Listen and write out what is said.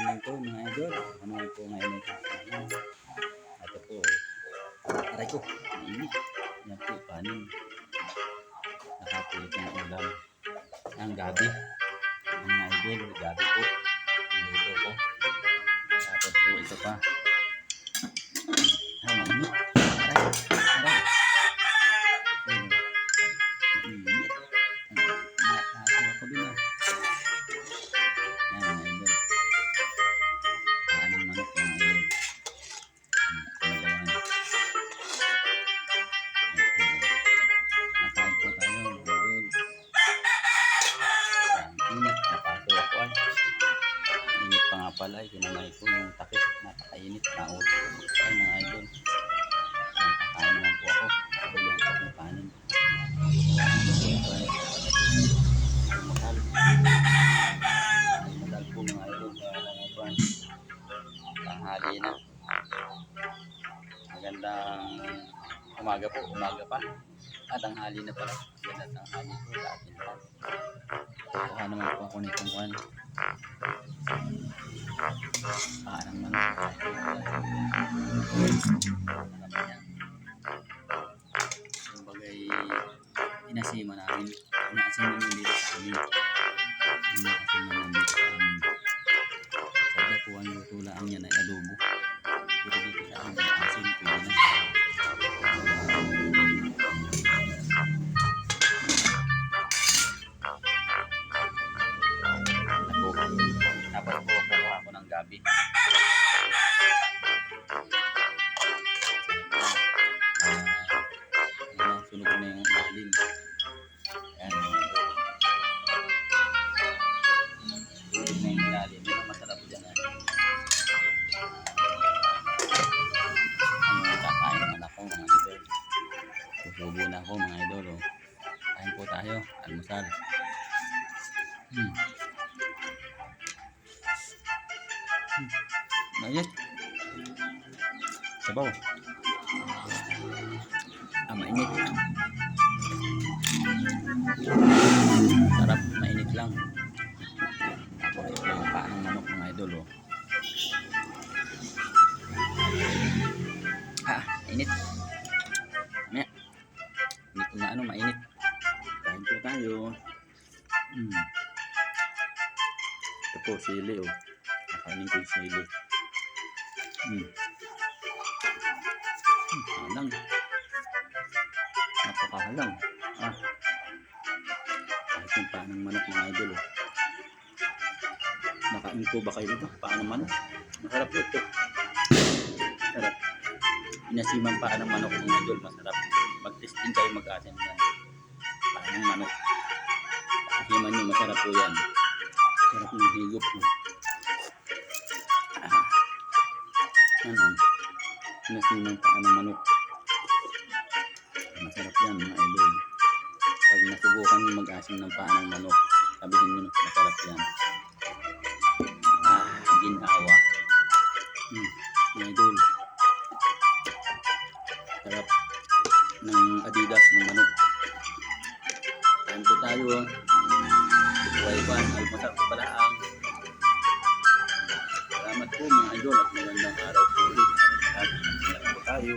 afternoon po mga idol. Ano po ngayon ito? Ito po. Aray ko. Mainit. Yan po. Panin. Nakapulit ng ulam. Ang gabi. Mga idol. Gabi po. Dito po. Tapos po ito pa. Mainit. Aray. Aray. Mainit. Nakakasya ko din ah. Yan mga idol. Paanong manok mga idol. Nakain po tayo mga idol. Init. Napaso ako ay. Init pa nga pala. Kinamay ko yung takip. Napakainit. Nauto ay mga idol. Nakakain naman po ako. Tulong po ng panin. Almusal po mga idol. Tanghali na. Magandang umaga po. Umaga pa. Tanghali na pala. Magandang tanghali po sa atin pa. Kuha naman po ako nitong one. Parang manok. Yung bagay inasima namin. Inaasima nyo dito sa amin. Inaasima nyo dito sa amin. Sabi po ang luto lang yan ay adobo. Pero dito sa amin asin pwede na. Tapos po kuha ako ng gabi. Sunog na yung ilalim. Ayan. Sunog na yung ilalim. Yung masarap dyan ah. Ayun, kakain naman ako mga idol. Susubo na ako mga idol. Oh. Kain po tayo. Almusal. Mainit. Sabaw. Mainit. Sarap, mainit lang. Tapos ito yung paanong manok mga idol. Oh. Mainit. Mamaya. Hindi ko na ano, mainit. Kain po tayo. Ito po, sili oh. Nakainin ko yung sili. Halang. Napakahalang. Kahit yung paanong manok mga idol oh. Nakain ko ba kayo ito? Paanong manok? Masarap po ito. Masarap. Inasimang paanong manok mga idol. Masarap. Mag-testing kayo mag-asin yan. Paanong manok. Pasiman nyo, masarap po yan. Masarap ng higop po. Ano? Inasimang paanong manok. Masarap yan mga idol. Pag nasubukan nyo mag-asim ng paanong manok, sabihin nyo masarap yan. Ginawa. Mga idol. Sarap ng adidas ng manok. Kain po tayo. Buhay-buhay. Almusal po pala ang. Salamat po mga idol at magandang araw po ulit. At po tayo.